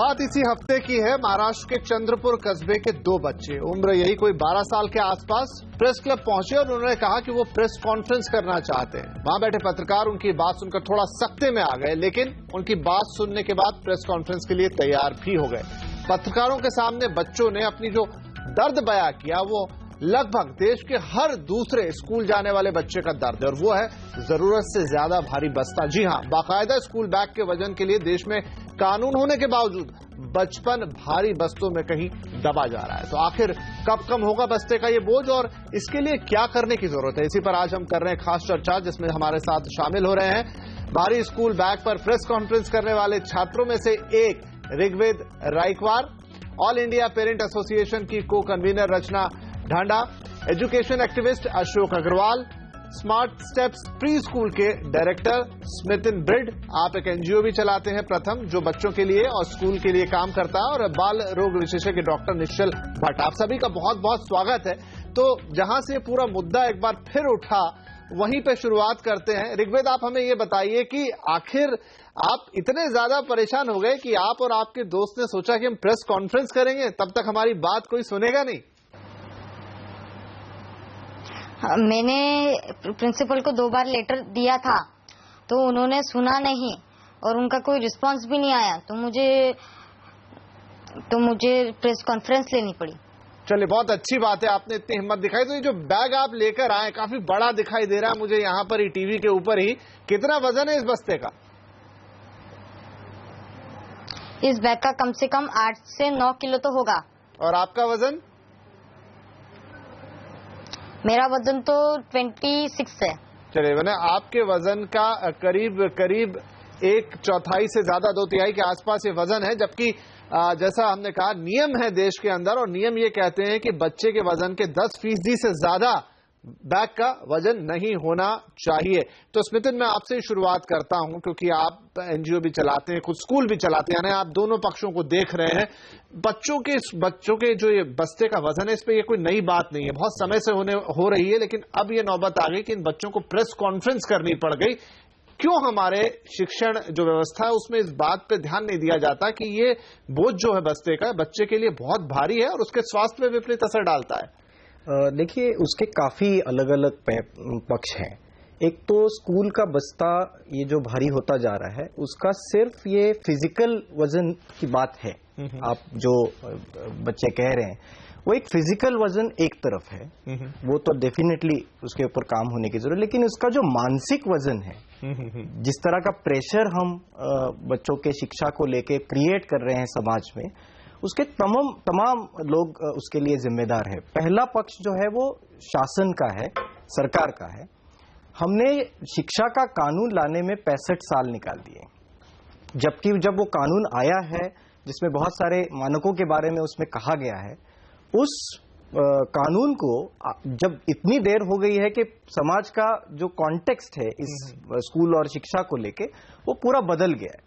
बात इसी हफ्ते की है। महाराष्ट्र के चंद्रपुर कस्बे के दो बच्चे, उम्र यही कोई 12 साल के आसपास, प्रेस क्लब पहुंचे और उन्होंने कहा कि वो प्रेस कॉन्फ्रेंस करना चाहते हैं। वहां बैठे पत्रकार उनकी बात सुनकर थोड़ा सख्ते में आ गए, लेकिन उनकी बात सुनने के बाद प्रेस कॉन्फ्रेंस के लिए तैयार भी हो गए। पत्रकारों के सामने बच्चों ने अपनी जो दर्द बयां किया वो लगभग देश के हर दूसरे स्कूल जाने वाले बच्चे का दर्द है, और वो है जरूरत से ज्यादा भारी बस्ता। जी हां, बाकायदा स्कूल बैग के वजन के लिए देश में कानून होने के बावजूद बचपन भारी बस्तों में कहीं दबा जा रहा है। तो आखिर कब कम होगा बस्ते का ये बोझ और इसके लिए क्या करने की जरूरत है, इसी पर आज हम कर रहे हैं खास चर्चा, जिसमें हमारे साथ शामिल हो रहे हैं भारी स्कूल बैग पर प्रेस कॉन्फ्रेंस करने वाले छात्रों में से एक Rigved Raikwar, all India parent association की को convener Rachna Dhanda, education activist Ashok Agarwal, smart steps pre school के डायरेक्टर स्मितिन ब्रिड, आप एक एनजीओ भी चलाते हैं प्रथम, जो बच्चों के लिए और स्कूल के लिए काम करता है, और बाल रोग विशेषज्ञ डॉक्टर निश्चल भट्ट। आप सभी का बहुत बहुत स्वागत है। तो जहां से पूरा मुद्दा एक बार फिर उठा, वहीं पे शुरुआत करते हैं। ऋग्वेद, आप हमें ये बताइए कि आखिर आप इतने ज्यादा परेशान हो गए कि आप और आपके दोस्त ने सोचा कि हम प्रेस कॉन्फ्रेंस करेंगे, तब तक हमारी बात कोई सुनेगा नहीं। मैंने प्रिंसिपल को 2 बार लेटर दिया था, तो उन्होंने सुना नहीं और उनका कोई रिस्पांस भी नहीं आया, तो मुझे प्रेस कॉन्फ्रेंस लेनी पड़ी। चलिए, बहुत अच्छी बात है, आपने इतनी हिम्मत दिखाई। तो ये जो बैग आप लेकर आए काफी बड़ा दिखाई दे रहा है मुझे यहाँ पर ही टीवी के ऊपर ही। कितना वजन है इस बस्ते का? इस बैग का कम से कम 8 से 9 किलो तो होगा। और आपका वजन? मेरा वजन तो 26 है। चलिए, मैंने आपके वजन का करीब करीब 1/4 से ज्यादा 2/3 के आसपास ये वजन है, जबकि जैसा हमने कहा नियम है देश के अंदर, और नियम ये कहते हैं कि बच्चे के वजन के 10% से ज्यादा बैग का वजन नहीं होना चाहिए। तो स्मितिन, मैं आपसे ही शुरुआत करता हूं, क्योंकि आप एनजीओ भी चलाते हैं, खुद स्कूल भी चलाते हैं, यानी आप दोनों पक्षों को देख रहे हैं। बच्चों के जो ये बस्ते का वजन है, इस पे ये कोई नई बात नहीं है, बहुत समय से हो रही है, लेकिन अब ये नौबत आ गई कि इन बच्चों को प्रेस कॉन्फ्रेंस करनी पड़ गई। क्यों हमारे शिक्षण जो व्यवस्था है उसमें इस बात पे ध्यान नहीं दिया जाता कि ये बोझ जो है बस्ते का बच्चे के लिए बहुत भारी है और उसके स्वास्थ्य पे विपरीत असर डालता है? देखिए, उसके काफी अलग अलग पक्ष हैं। एक तो स्कूल का बस्ता ये जो भारी होता जा रहा है, उसका सिर्फ ये फिजिकल वजन की बात है। आप जो बच्चे कह रहे हैं वो एक फिजिकल वजन एक तरफ है, वो तो डेफिनेटली उसके ऊपर काम होने की जरूरत, लेकिन उसका जो मानसिक वजन है, जिस तरह का प्रेशर हम बच्चों के शिक्षा को लेके क्रिएट कर रहे हैं समाज में, उसके तमाम लोग उसके लिए जिम्मेदार है। पहला पक्ष जो है वो शासन का है, सरकार का है। हमने शिक्षा का कानून लाने में 65 साल निकाल दिए, जबकि जब वो कानून आया है जिसमें बहुत सारे मानकों के बारे में उसमें कहा गया है, उस कानून को जब इतनी देर हो गई है कि समाज का जो कॉन्टेक्स्ट है इस स्कूल और शिक्षा को लेके वो पूरा बदल गया है,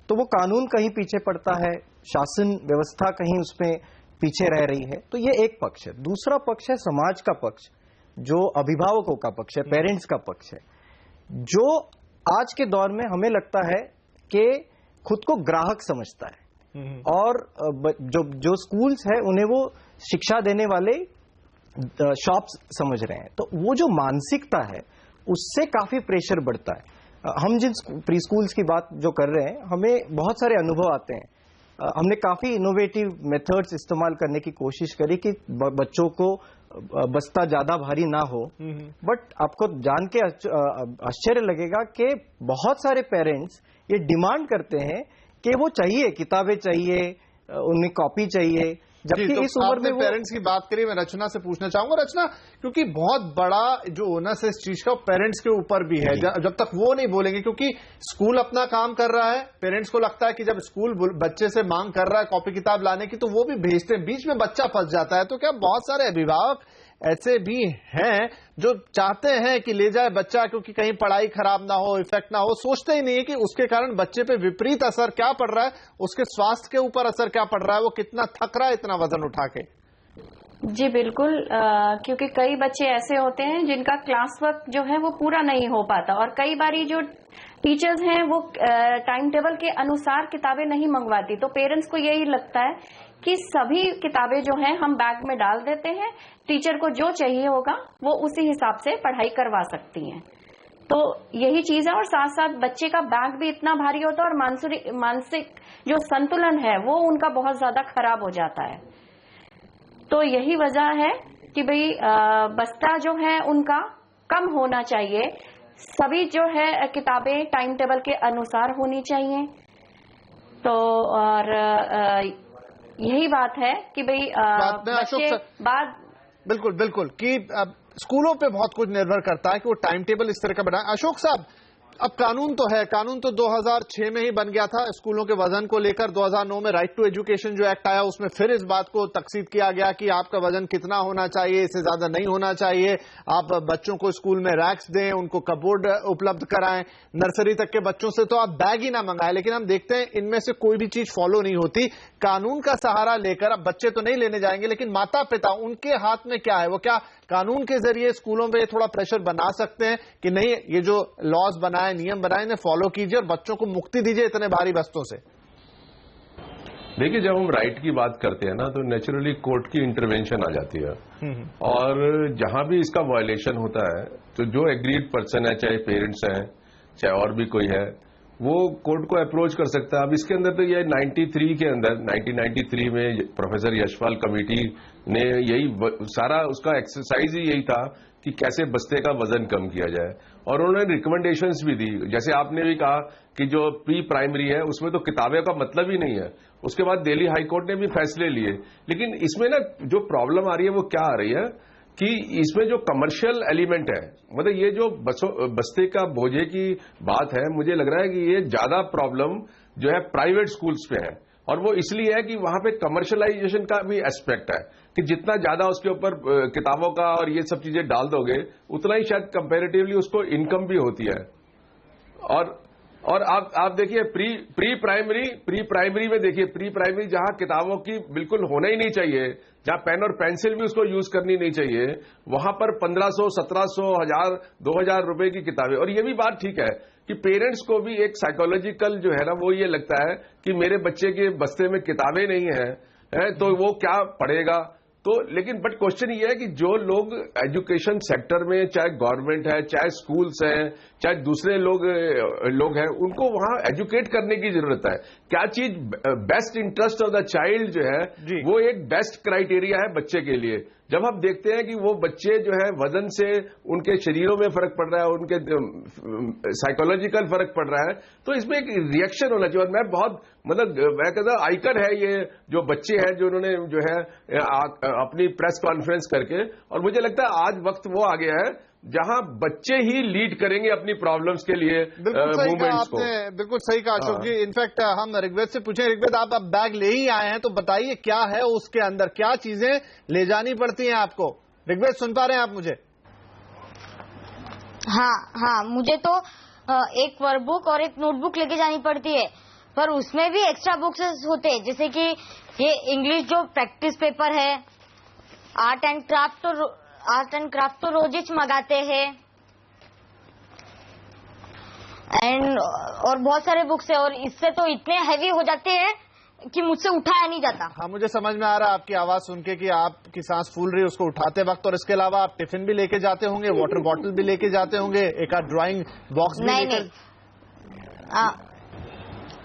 तो वो कानून कहीं पीछे पड़ता है, शासन व्यवस्था कहीं उसमें पीछे रह रही है। तो ये एक पक्ष है। दूसरा पक्ष है समाज का पक्ष, जो अभिभावकों का पक्ष है, पेरेंट्स का पक्ष है, जो आज के दौर में हमें लगता है कि खुद को ग्राहक समझता है, और जो स्कूल्स है उन्हें वो शिक्षा देने वाले शॉप्स समझ रहे हैं। तो वो जो मानसिकता है उससे काफी प्रेशर बढ़ता है। हम जिन प्री स्कूल्स की बात जो कर रहे हैं, हमें बहुत सारे अनुभव आते हैं। हमने काफी इनोवेटिव मेथड्स इस्तेमाल करने की कोशिश करी कि बच्चों को बस्ता ज्यादा भारी ना हो, बट आपको जान के आश्चर्य लगेगा कि बहुत सारे पेरेंट्स ये डिमांड करते हैं कि वो चाहिए, किताबें चाहिए, उन्हें कॉपी चाहिए, जबकि तो इस उम्र में पेरेंट्स की बात करी। मैं रचना से पूछना चाहूंगा, रचना, क्योंकि बहुत बड़ा जो ओनस है इस चीज का पेरेंट्स के ऊपर भी है, जब तक वो नहीं बोलेंगे, क्योंकि स्कूल अपना काम कर रहा है, पेरेंट्स को लगता है कि जब स्कूल बच्चे से मांग कर रहा है कॉपी किताब लाने की, तो वो भी भेजते हैं, बीच में बच्चा फंस जाता है। तो क्या बहुत सारे अभिभावक ऐसे भी हैं जो चाहते हैं कि ले जाए बच्चा, क्योंकि कहीं पढ़ाई खराब ना हो, इफेक्ट ना हो, सोचते ही नहीं है कि उसके कारण बच्चे पे विपरीत असर क्या पड़ रहा है, उसके स्वास्थ्य के ऊपर असर क्या पड़ रहा है, वो कितना थक रहा है इतना वजन उठा के। जी बिल्कुल, क्योंकि कई बच्चे ऐसे होते हैं जिनका क्लास वर्क जो है वो पूरा नहीं हो पाता, और कई बारी जो टीचर्स हैं वो टाइम टेबल के अनुसार किताबें नहीं मंगवाती, तो पेरेंट्स को यही लगता है कि सभी किताबें जो हैं हम बैग में डाल देते हैं, टीचर को जो चाहिए होगा वो उसी हिसाब से पढ़ाई करवा सकती हैं। तो यही चीज है, और साथ साथ बच्चे का बैग भी इतना भारी होता है और मानसिक जो संतुलन है वो उनका बहुत ज्यादा खराब हो जाता है। तो यही वजह है कि भाई बस्ता जो है उनका कम होना चाहिए, सभी जो है किताबें टाइम टेबल के अनुसार होनी चाहिए। तो और यही बात है कि भाई बच्चे बाद बिल्कुल बिल्कुल कि स्कूलों पे बहुत कुछ निर्भर करता है कि वो टाइम टेबल इस तरह का बनाए। अशोक साहब, अब कानून तो है, कानून तो 2006 में ही बन गया था स्कूलों के वजन को लेकर। 2009 में राइट टू एजुकेशन जो एक्ट आया उसमें फिर इस बात को तकसीद किया गया कि आपका वजन कितना होना चाहिए, इससे ज्यादा नहीं होना चाहिए। आप बच्चों को स्कूल में रैक्स दें, उनको कपबोर्ड उपलब्ध कराएं, नर्सरी तक के बच्चों से तो आप बैग ही ना मंगाएं। लेकिन हम देखते हैं इनमें से कोई भी चीज फॉलो नहीं होती। कानून का सहारा लेकर अब बच्चे तो नहीं लेने जाएंगे, लेकिन माता पिता उनके हाथ में क्या है, वो क्या कानून के जरिए स्कूलों में थोड़ा प्रेशर बना सकते हैं कि नहीं ये जो लॉज बनाए, नियम बनाए, इन्हें फॉलो कीजिए और बच्चों को मुक्ति दीजिए इतने भारी बस्तों से? देखिए, जब हम राइट की बात करते हैं ना तो नेचुरली कोर्ट की इंटरवेंशन आ जाती है, और जहां भी इसका वायलेशन होता है तो जो एग्रीड पर्सन है, चाहे पेरेंट्स हैं चाहे और भी कोई है, वो कोर्ट को अप्रोच कर सकता है। अब इसके अंदर तो ये 93 के अंदर 1993 में प्रोफेसर यशपाल कमेटी ने यही सारा उसका एक्सरसाइज ही यही था कि कैसे बस्ते का वजन कम किया जाए, और उन्होंने रिकमेंडेशंस भी दी। जैसे आपने भी कहा कि जो प्री प्राइमरी है उसमें तो किताबें का मतलब ही नहीं है। उसके बाद दिल्ली हाईकोर्ट ने भी फैसले लिए, लेकिन इसमें ना जो प्रॉब्लम आ रही है वो क्या आ रही है कि इसमें जो कमर्शियल एलिमेंट है, मतलब ये जो बस्ते का बोझे की बात है, मुझे लग रहा है कि ये ज्यादा प्रॉब्लम जो है प्राइवेट स्कूल्स पे है, और वो इसलिए है कि वहां पे कमर्शियलाइजेशन का भी एस्पेक्ट है कि जितना ज्यादा उसके ऊपर किताबों का और ये सब चीजें डाल दोगे उतना ही शायद कंपैरेटिवली उसको इनकम भी होती है। और आप देखिए प्री प्राइमरी में देखिए, प्री प्राइमरी जहां किताबों की बिल्कुल होना ही नहीं चाहिए, जहां पेन और पेंसिल भी उसको यूज करनी नहीं चाहिए, वहां पर 1500, 1700, 1000, 2000 रुपए की किताबें। और ये भी बात ठीक है कि पेरेंट्स को भी एक साइकोलॉजिकल जो है ना वो ये लगता है कि मेरे बच्चे के बस्ते में किताबें नहीं है तो वो क्या पढ़ेगा। तो लेकिन बट क्वेश्चन ये है कि जो लोग एजुकेशन सेक्टर में, चाहे गवर्नमेंट है, चाहे स्कूल्स हैं, चाहे दूसरे लोग हैं, उनको वहां एजुकेट करने की जरूरत है। क्या चीज best interest of the child जो है वो एक बेस्ट क्राइटेरिया है बच्चे के लिए। जब हम देखते हैं कि वो बच्चे जो है वजन से उनके शरीरों में फर्क पड़ रहा है, उनके साइकोलॉजिकल फर्क पड़ रहा है, तो इसमें एक रिएक्शन होना चाहिए। और मैं बहुत मैं कहता हूं आइकन है ये जो बच्चे हैं जो उन्होंने जो है अपनी प्रेस कॉन्फ्रेंस करके, और मुझे लगता है आज वक्त वो आ गया है जहां बच्चे ही लीड करेंगे अपनी प्रॉब्लम्स के लिए मूवमेंट्स को। बिल्कुल सही कहा अशोक जी। इनफैक्ट हम ऋग्वेद से पूछे, ऋग्वेद आप अब बैग ले ही आए हैं तो बताइए क्या है उसके अंदर, क्या चीजें ले जानी पड़ती हैं आपको? ऋग्वेद सुन पा रहे हैं आप मुझे? हाँ, मुझे तो एक वर्कबुक और एक नोटबुक लेके जानी पड़ती है, पर उसमें भी एक्स्ट्रा बुक्स होते हैं, जैसे कि ये इंग्लिश जो प्रैक्टिस पेपर है, आर्ट एंड क्राफ्ट तो रोज ही मंगाते हैं, और बहुत सारे बुक्स है, और इससे तो इतने हैवी हो जाते हैं कि मुझसे उठाया नहीं जाता। हाँ, मुझे समझ में आ रहा है आपकी आवाज सुन के कि आपकी सांस फूल रही है उसको उठाते वक्त। और इसके अलावा आप टिफिन भी लेके जाते होंगे, वाटर बॉटल भी लेके जाते होंगे, एक आध ड्राइंग बॉक्स भी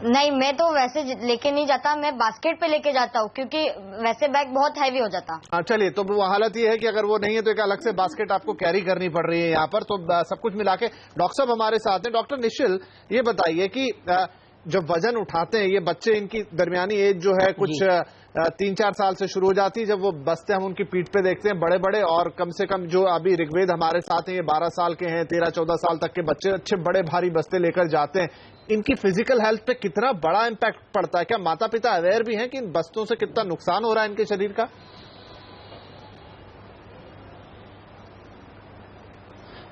नहीं, मैं तो वैसे लेके नहीं जाता, मैं बास्केट पे लेके जाता हूँ, क्योंकि वैसे बैग बहुत हैवी हो जाता। हाँ, चलिए, तो वो हालत ये है कि अगर वो नहीं है तो एक अलग से बास्केट आपको कैरी करनी पड़ रही है यहाँ पर। तो सब कुछ मिला के डॉक्टर साहब हमारे साथ हैं। डॉक्टर निश्चल, ये बताइए कि जब वजन उठाते हैं ये बच्चे, इनकी दरमियानी एज जो है कुछ 3-4 साल से शुरू हो जाती है। जब वो बस्ते हम उनकी पीठ पे देखते हैं बड़े बड़े, और कम से कम जो अभी ऋग्वेद हमारे साथ हैं ये 12 साल के हैं, 13-14 साल तक के बच्चे अच्छे बड़े भारी बस्ते लेकर जाते हैं। इनकी फिजिकल हेल्थ पे कितना बड़ा इम्पैक्ट पड़ता है? क्या माता पिता अवेयर भी हैं कि इन बस्तों से कितना नुकसान हो रहा है इनके शरीर का?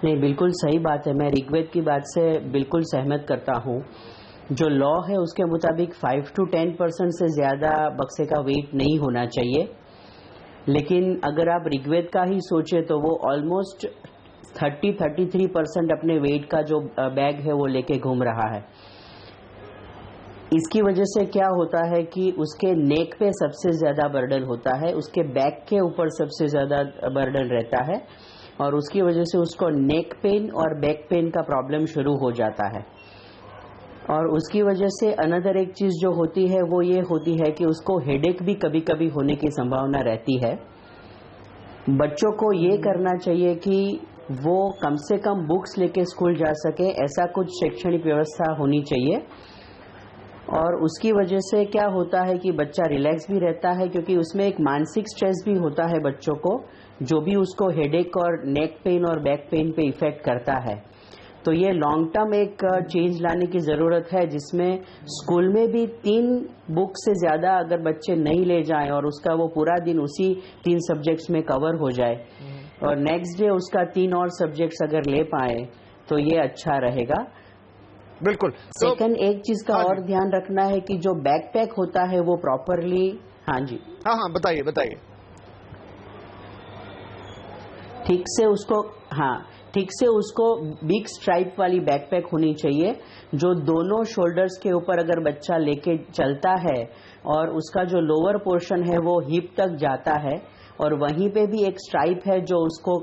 नहीं, बिल्कुल सही बात है। मैं ऋग्वेद की बात से बिल्कुल सहमत करता हूँ। जो लॉ है उसके मुताबिक 5 to 10% से ज्यादा बक्से का वेट नहीं होना चाहिए, लेकिन अगर आप ऋग्वेद का ही सोचे तो वो ऑलमोस्ट 33% अपने वेट का जो बैग है वो लेके घूम रहा है। इसकी वजह से क्या होता है कि उसके नेक पे सबसे ज्यादा बर्डन होता है, उसके बैक के ऊपर सबसे ज्यादा बर्डन रहता है और उसकी वजह से उसको नेक पेन और बैक पेन का प्रॉब्लम शुरू हो जाता है। और उसकी वजह से अनदर एक चीज जो होती है वो ये होती है कि उसको हेडेक भी कभी कभी होने की संभावना रहती है। बच्चों को ये करना चाहिए कि वो कम से कम बुक्स लेके स्कूल जा सके, ऐसा कुछ शैक्षणिक व्यवस्था होनी चाहिए। और उसकी वजह से क्या होता है कि बच्चा रिलैक्स भी रहता है, क्योंकि उसमें एक मानसिक स्ट्रेस भी होता है बच्चों को, जो भी उसको हेडेक और नेक पेन और बैक पेन पे इफेक्ट करता है। तो ये लॉन्ग टर्म एक चेंज लाने की जरूरत है, जिसमें स्कूल में भी 3 बुक से ज्यादा अगर बच्चे नहीं ले जाएं और उसका वो पूरा दिन उसी 3 सब्जेक्ट्स में कवर हो जाए और नेक्स्ट डे उसका 3 और सब्जेक्ट्स अगर ले पाए तो ये अच्छा रहेगा। बिल्कुल। सेकंड एक चीज का और ध्यान रखना है कि जो बैकपैक होता है वो प्रॉपरली, हाँ जी, हाँ बताइए बताइए। ठीक से उसको बिग स्ट्राइप वाली बैकपैक होनी चाहिए, जो दोनों शोल्डर्स के ऊपर अगर बच्चा लेके चलता है और उसका जो लोअर पोर्शन है वो हिप तक जाता है और वहीं पे भी एक स्ट्राइप है जो उसको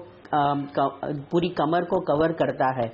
पूरी कमर को कवर करता है।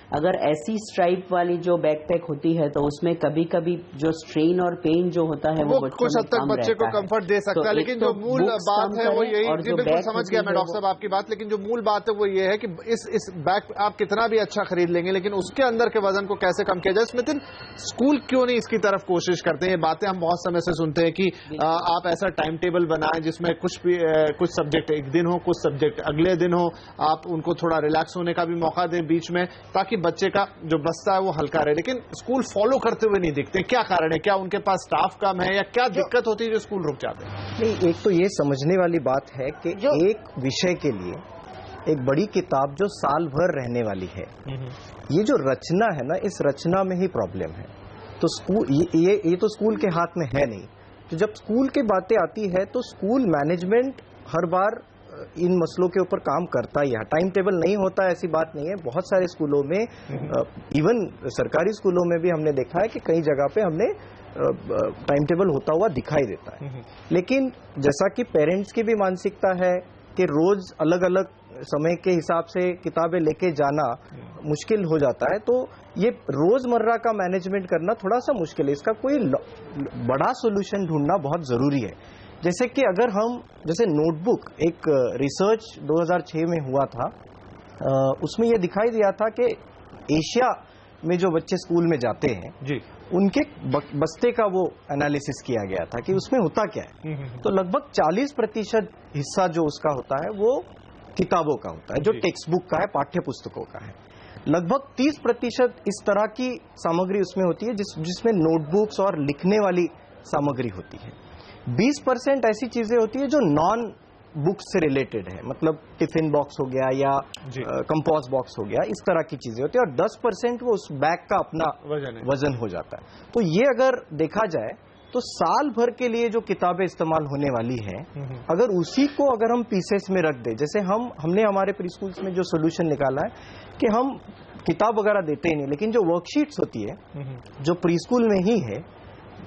अगर ऐसी स्ट्राइप वाली जो बैकपैक होती है तो उसमें कभी कभी जो स्ट्रेन और पेन जो होता है वो कुछ हद तक बच्चे को कंफर्ट दे सकता है, लेकिन जो मूल बात है वो यही, जी बिल्कुल समझ गया मैं डॉक्टर साहब आपकी बात, लेकिन जो मूल बात है वो ये है कि इस बैग आप कितना भी अच्छा खरीद लेंगे लेकिन उसके अंदर के वजन को कैसे कम किया जाए। नितिन, स्कूल क्यों नहीं इसकी तरफ कोशिश करते हैं? ये बातें हम बहुत समय से सुनते हैं कि आप ऐसा टाइम टेबल बनाएं जिसमें कुछ सब्जेक्ट एक दिन हो, कुछ सब्जेक्ट अगले दिन हो, आप उनको थोड़ा रिलैक्स होने का भी मौका दें बीच में, ताकि बच्चे का जो बस्ता है वो हल्का रहे। लेकिन स्कूल फॉलो करते हुए नहीं दिखते, क्या कारण है? क्या उनके पास स्टाफ कम है या क्या दिक्कत होती है जो स्कूल रुक जाते हैं? नहीं, एक तो ये समझने वाली बात है कि एक विषय के लिए एक बड़ी किताब जो साल भर रहने वाली है, ये जो रचना है ना, इस रचना में ही प्रॉब्लम है। तो स्कूल ये तो स्कूल के हाथ में है नहीं। तो जब स्कूल की बातें आती है तो स्कूल मैनेजमेंट हर बार इन मसलों के ऊपर काम करता ही है। टाइम टेबल नहीं होता ऐसी बात नहीं है। बहुत सारे स्कूलों में, इवन सरकारी स्कूलों में भी हमने देखा है कि कई जगह पे हमने टाइम टेबल होता हुआ दिखाई देता है। लेकिन जैसा कि पेरेंट्स की भी मानसिकता है कि रोज अलग अलग समय के हिसाब से किताबें लेके जाना मुश्किल हो जाता है, तो ये रोजमर्रा का मैनेजमेंट करना थोड़ा सा मुश्किल है। इसका कोई बड़ा सोल्यूशन ढूंढना बहुत जरूरी है। जैसे कि अगर हम, जैसे नोटबुक, एक रिसर्च 2006 में हुआ था, उसमें यह दिखाई दिया था कि एशिया में जो बच्चे स्कूल में जाते हैं जी, उनके बस्ते का वो एनालिसिस किया गया था कि उसमें होता क्या है। तो लगभग 40% हिस्सा जो उसका होता है वो किताबों का होता है, जो टेक्स्ट बुक का है, पाठ्य पुस्तकों का है। लगभग 30% इस तरह की सामग्री उसमें होती है जिसमें नोटबुक्स और लिखने वाली सामग्री होती है। 20% ऐसी चीजें होती है जो नॉन बुक्स से रिलेटेड है, मतलब टिफिन बॉक्स हो गया या कंपोस्ट बॉक्स हो गया, इस तरह की चीजें होती है, और 10% वो उस बैग का अपना वजन हो जाता है। तो ये अगर देखा जाए तो साल भर के लिए जो किताबें इस्तेमाल होने वाली है, अगर उसी को अगर हम पीसेस में रख दें, जैसे हमने हमारे प्री स्कूल्स में जो सोल्यूशन निकाला है कि हम किताब वगैरह देते ही नहीं, लेकिन जो वर्कशीट्स होती है जो प्री स्कूल में ही है,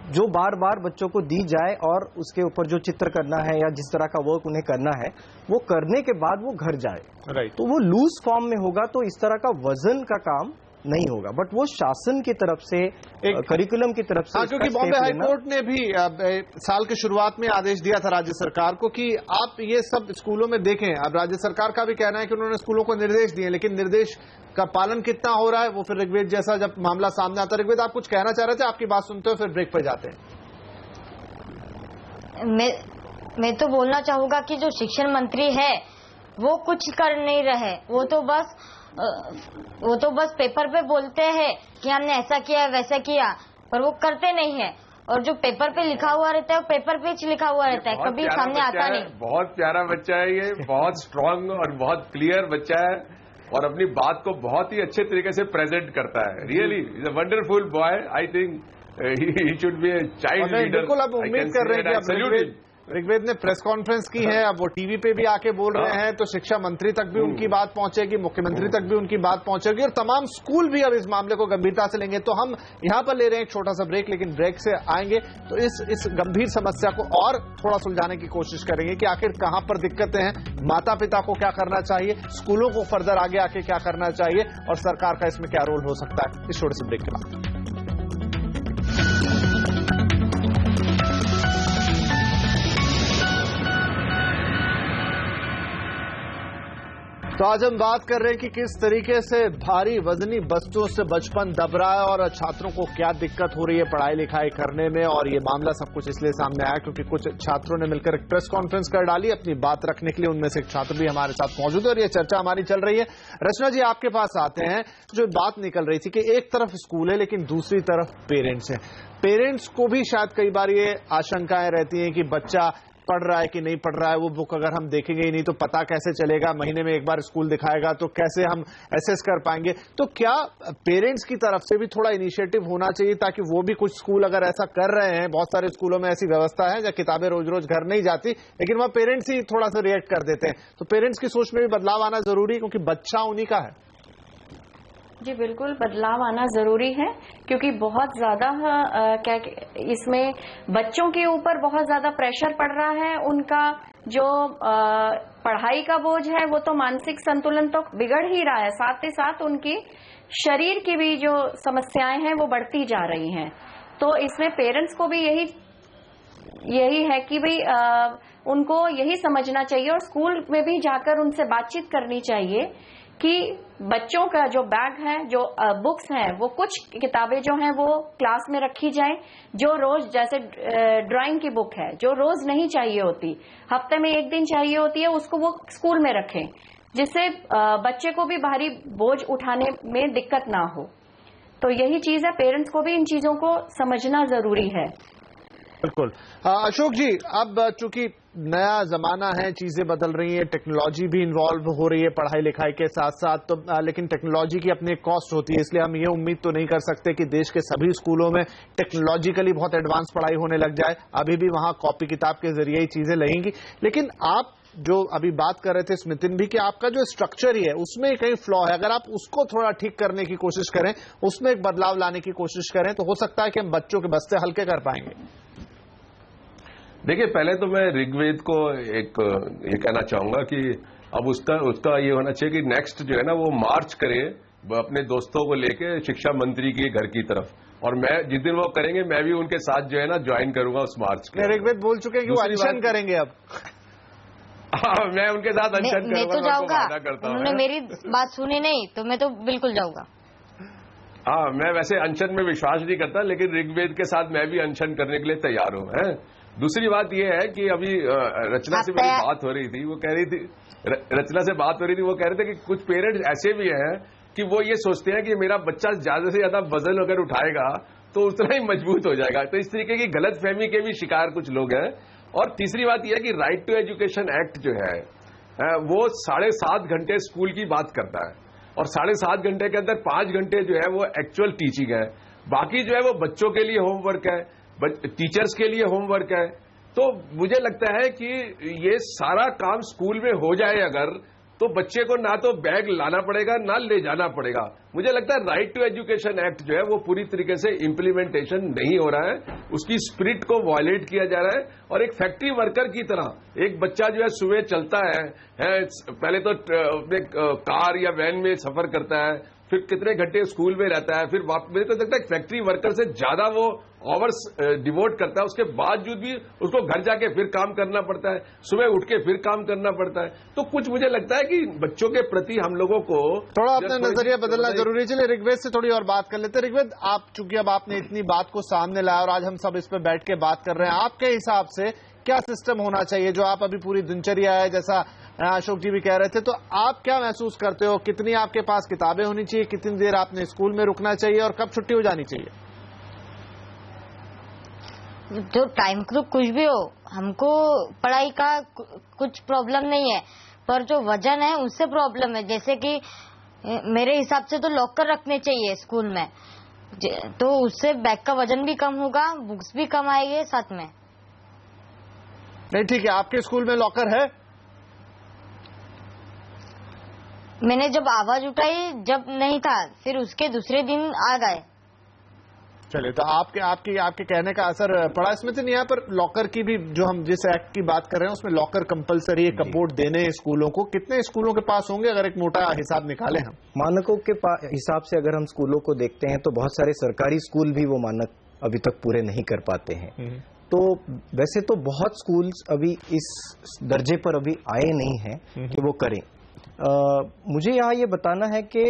जो बार बार बच्चों को दी जाए और उसके ऊपर जो चित्र करना है या जिस तरह का वर्क उन्हें करना है वो करने के बाद वो घर जाए, तो वो लूज फॉर्म में होगा, तो इस तरह का वजन का काम नहीं होगा। बट वो शासन की तरफ से, करिकुलम की तरफ से, क्योंकि बॉम्बे हाई कोर्ट ने भी साल की शुरुआत में आदेश दिया था राज्य सरकार को कि आप ये सब स्कूलों में देखें। अब राज्य सरकार का भी कहना है कि उन्होंने स्कूलों को निर्देश दिए, लेकिन निर्देश का पालन कितना हो रहा है वो फिर ऋग्वेद जैसा जब मामला सामने आता है। ऋग्वेद, आप कुछ कहना चाह रहे थे, आपकी बात सुनते हुए फिर ब्रेक पर जाते हैं। मैं तो बोलना चाहूंगा कि जो शिक्षण मंत्री है वो कुछ कर नहीं रहे, वो तो बस पेपर पे बोलते हैं कि हमने ऐसा किया वैसा किया, पर वो करते नहीं है। और जो पेपर पे लिखा हुआ रहता है वो पेपर पे लिखा हुआ रहता है, कभी सामने आता नहीं। बहुत प्यारा बच्चा है ये, बहुत स्ट्रांग और बहुत क्लियर बच्चा है और अपनी बात को बहुत ही अच्छे तरीके से प्रेजेंट करता है। Really is a wonderful boy. I think he should be a child leader. बिल्कुल, अब उम्मीद कर रहे हैं कि ऋग्वेद ने प्रेस कॉन्फ्रेंस की है, अब वो टीवी पे भी आके बोल रहे हैं, तो शिक्षा मंत्री तक भी उनकी बात पहुंचेगी, मुख्यमंत्री तक भी उनकी बात पहुंचेगी और तमाम स्कूल भी अब इस मामले को गंभीरता से लेंगे। तो हम यहां पर ले रहे हैं एक छोटा सा ब्रेक, लेकिन ब्रेक से आएंगे तो इस गंभीर समस्या को और थोड़ा सुलझाने की कोशिश करेंगे कि आखिर कहां पर दिक्कतें हैं, माता पिता को क्या करना चाहिए, स्कूलों को फर्दर आगे आके क्या करना चाहिए और सरकार का इसमें क्या रोल हो सकता है, इस छोटे से ब्रेक के बाद। तो आज हम बात कर रहे हैं कि किस तरीके से भारी वजनी बस्तों से बचपन दब रहा है और छात्रों को क्या दिक्कत हो रही है पढ़ाई लिखाई करने में। और ये मामला सब कुछ इसलिए सामने आया क्योंकि कुछ छात्रों ने मिलकर एक प्रेस कॉन्फ्रेंस कर डाली अपनी बात रखने के लिए। उनमें से एक छात्र भी हमारे साथ मौजूद है और ये चर्चा हमारी चल रही है। रचना जी, आपके पास आते हैं। जो बात निकल रही थी कि एक तरफ स्कूल है लेकिन दूसरी तरफ पेरेंट्स हैं। पेरेंट्स को भी शायद कई बार ये आशंकाएं रहती हैं कि बच्चा पढ़ रहा है कि नहीं पढ़ रहा है, वो बुक अगर हम देखेंगे ही नहीं तो पता कैसे चलेगा, महीने में एक बार स्कूल दिखाएगा तो कैसे हम एसेस कर पाएंगे। तो क्या पेरेंट्स की तरफ से भी थोड़ा इनिशिएटिव होना चाहिए ताकि वो भी, कुछ स्कूल अगर ऐसा कर रहे हैं, बहुत सारे स्कूलों में ऐसी व्यवस्था है जहाँ किताबें रोज रोज घर नहीं जाती लेकिन वहां पेरेंट्स ही थोड़ा सा रिएक्ट कर देते हैं, तो पेरेंट्स की सोच में भी बदलाव आना जरूरी है क्योंकि बच्चा उन्हीं का है। जी बिल्कुल, बदलाव आना जरूरी है क्योंकि बहुत ज्यादा इसमें बच्चों के ऊपर बहुत ज्यादा प्रेशर पड़ रहा है। उनका जो पढ़ाई का बोझ है वो तो मानसिक संतुलन तो बिगड़ ही रहा है, साथ ही साथ उनकी शरीर की भी जो समस्याएं हैं वो बढ़ती जा रही हैं। तो इसमें पेरेंट्स को भी यही है कि भाई उनको यही समझना चाहिए और स्कूल में भी जाकर उनसे बातचीत करनी चाहिए कि बच्चों का जो बैग है, जो बुक्स हैं, वो कुछ किताबें जो हैं वो क्लास में रखी जाए, जो रोज, जैसे ड्राइंग की बुक है जो रोज नहीं चाहिए होती, हफ्ते में एक दिन चाहिए होती है, उसको वो स्कूल में रखें जिससे बच्चे को भी भारी बोझ उठाने में दिक्कत ना हो। तो यही चीज है, पेरेंट्स को भी इन चीजों को समझना जरूरी है। बिल्कुल। अशोक जी, अब चूंकि नया जमाना है, चीजें बदल रही हैं, टेक्नोलॉजी भी इन्वॉल्व हो रही है पढ़ाई लिखाई के साथ साथ, तो लेकिन टेक्नोलॉजी की अपनी कॉस्ट होती है, इसलिए हम ये उम्मीद तो नहीं कर सकते कि देश के सभी स्कूलों में टेक्नोलॉजिकली बहुत एडवांस पढ़ाई होने लग जाए। अभी भी वहां कॉपी किताब के जरिए ही चीजें लगेंगी। लेकिन आप जो अभी बात कर रहे थे स्मितिन भी, कि आपका जो स्ट्रक्चर ही है उसमें कहीं फ्लॉ है, अगर आप उसको थोड़ा ठीक करने की कोशिश करें, उसमें एक बदलाव लाने की कोशिश करें तो हो सकता है कि हम बच्चों के बस्ते हल्के कर पाएंगे। देखिए, पहले तो मैं ऋग्वेद को ये कहना चाहूंगा कि अब उसका ये होना चाहिए कि नेक्स्ट जो है ना वो मार्च करे अपने दोस्तों को लेके शिक्षा मंत्री के घर की तरफ, और मैं जिस दिन वो करेंगे मैं भी उनके साथ जो है ना ज्वाइन करूंगा उस मार्च के। ऋग्वेद बोल चुके हैं कि वो अनशन करेंगे अब। मैं उनके साथ अनशन करूंगा, मैं तो जाऊंगा। उन्होंने मेरी बात सुनी नहीं तो मैं तो बिल्कुल जाऊंगा। हाँ, मैं वैसे अनशन में विश्वास नहीं करता लेकिन ऋग्वेद के साथ मैं भी अनशन करने के लिए तैयार हूं। दूसरी बात यह है कि अभी रचना से मेरी बात हो रही थी, वो कह रही थी, रचना से बात हो रही थी, वो कह रहे थे कि कुछ पेरेंट्स ऐसे भी हैं कि वो ये सोचते हैं कि मेरा बच्चा ज्यादा से ज्यादा वजन अगर उठाएगा तो उतना ही मजबूत हो जाएगा। तो इस तरीके की गलत फहमी के भी शिकार कुछ लोग हैं। और तीसरी बात यह है कि राइट टू एजुकेशन एक्ट जो है वो 7.5 घंटे स्कूल की बात करता है और 7.5 घंटे के अंदर 5 घंटे जो है वो एक्चुअल टीचिंग है, बाकी जो है वो बच्चों के लिए होमवर्क है, टीचर्स के लिए होमवर्क है। तो मुझे लगता है कि ये सारा काम स्कूल में हो जाए अगर, तो बच्चे को ना तो बैग लाना पड़ेगा ना ले जाना पड़ेगा। मुझे लगता है राइट टू एजुकेशन एक्ट जो है वो पूरी तरीके से इम्प्लीमेंटेशन नहीं हो रहा है, उसकी स्पिरिट को वायलेट किया जा रहा है। और एक फैक्ट्री वर्कर की तरह एक बच्चा जो है सुबह चलता है पहले तो अपने कार या वैन में सफर करता है, फिर कितने घंटे स्कूल में रहता है, फिर मुझे तो लगता है फैक्ट्री वर्कर से ज्यादा वो आवर्स डिवोट करता है, उसके बावजूद भी उसको घर जाके फिर काम करना पड़ता है, सुबह उठ के फिर काम करना पड़ता है। तो कुछ मुझे लगता है कि बच्चों के प्रति हम लोगों को थोड़ा अपना नजरिया बदलना जरूरी है। चलिए ऋग्वेद से थोड़ी और बात कर लेते हैं। ऋग्वेद, आप चूंकि अब आपने इतनी बात को सामने लाया और आज हम सब इस पर बैठ के बात कर रहे हैं, आपके हिसाब से क्या सिस्टम होना चाहिए? जो आप अभी पूरी दिनचर्या है, जैसा अशोक जी भी कह रहे थे, तो आप क्या महसूस करते हो? कितनी आपके पास किताबें होनी चाहिए, कितनी देर आपने स्कूल में रुकना चाहिए और कब छुट्टी हो जानी चाहिए? जो टाइम तो कुछ भी हो, हमको पढ़ाई का कुछ प्रॉब्लम नहीं है, पर जो वजन है उससे प्रॉब्लम है। जैसे कि मेरे हिसाब से तो लॉकर रखने चाहिए स्कूल में, तो उससे बैग का वजन भी कम होगा, बुक्स भी कम आएंगे साथ में। नहीं ठीक है, आपके स्कूल में लॉकर है? मैंने जब आवाज उठाई जब नहीं था, फिर उसके दूसरे दिन आ गए। चलिए, तो आपके कहने का असर पड़ा इसमें तो नहीं है, पर लॉकर की भी जो हम जिस एक्ट की बात कर रहे हैं उसमें लॉकर कंपलसरी है, कपबोर्ड देने स्कूलों को। कितने स्कूलों के पास होंगे अगर एक मोटा हिसाब निकालें हम? मानकों के हिसाब से अगर हम स्कूलों को देखते हैं तो बहुत सारे सरकारी स्कूल भी वो मानक अभी तक पूरे नहीं कर पाते हैं। तो वैसे तो बहुत स्कूल्स अभी इस दर्जे पर अभी आए नहीं हैं कि वो करें। मुझे यहाँ ये बताना है कि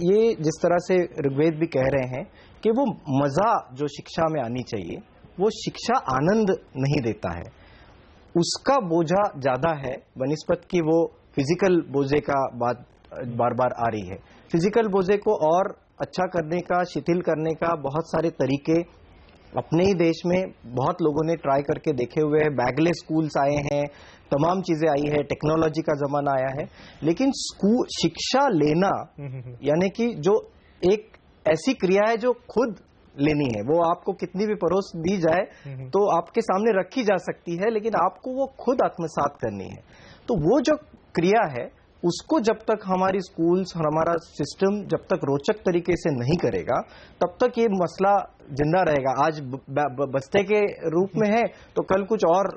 ये जिस तरह से ऋग्वेद भी कह रहे हैं कि वो मजा जो शिक्षा में आनी चाहिए, वो शिक्षा आनंद नहीं देता है, उसका बोझा ज्यादा है बनिस्बत की वो फिजिकल बोझे का बात बार बार आ रही है। फिजिकल बोझे को और अच्छा करने का, शिथिल करने का बहुत सारे तरीके अपने ही देश में बहुत लोगों ने ट्राई करके देखे हुए हैं। बैगलेस स्कूल्स आए हैं, तमाम चीजें आई है, टेक्नोलॉजी का जमाना आया है, लेकिन स्कूल शिक्षा लेना यानी कि जो एक ऐसी क्रिया है जो खुद लेनी है, वो आपको कितनी भी परोस दी जाए तो आपके सामने रखी जा सकती है, लेकिन आपको वो खुद आत्मसात करनी है। तो वो जो क्रिया है उसको जब तक हमारी स्कूल्स और हमारा सिस्टम जब तक रोचक तरीके से नहीं करेगा, तब तक ये मसला जिंदा रहेगा। आज बस्ते के रूप में है तो कल कुछ और,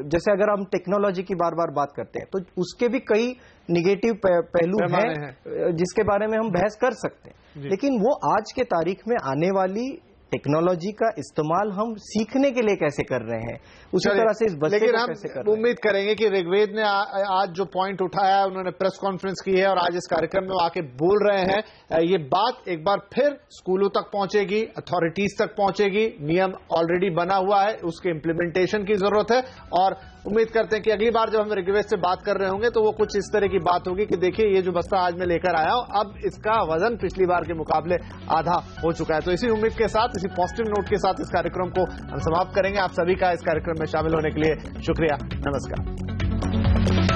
जैसे अगर हम टेक्नोलॉजी की बार बार बात करते हैं तो उसके भी कई निगेटिव पहलू हैं जिसके बारे में हम बहस कर सकते हैं, लेकिन वो आज के तारीख में आने वाली टेक्नोलॉजी का इस्तेमाल हम सीखने के लिए कैसे कर रहे हैं, उसी तरह से इस बच्चे को कैसे कर रहे हैं। उम्मीद करेंगे कि ऋग्वेद ने आज जो पॉइंट उठाया है, उन्होंने प्रेस कॉन्फ्रेंस की है और आज इस कार्यक्रम में आके बोल रहे हैं, ये बात एक बार फिर स्कूलों तक पहुंचेगी, अथॉरिटीज तक पहुंचेगी। नियम ऑलरेडी बना हुआ है, उसके इम्प्लीमेंटेशन की जरूरत है और उम्मीद करते हैं कि अगली बार जब हम ऋग्वेद से बात कर रहे होंगे तो वो कुछ इस तरह की बात होगी कि देखिए ये जो बस्ता आज मैं लेकर आया हूं, अब इसका वजन पिछली बार के मुकाबले आधा हो चुका है। तो इसी उम्मीद के साथ, इसी पॉजिटिव नोट के साथ इस कार्यक्रम को हम समाप्त करेंगे। आप सभी का इस कार्यक्रम में शामिल होने के लिए शुक्रिया। नमस्कार।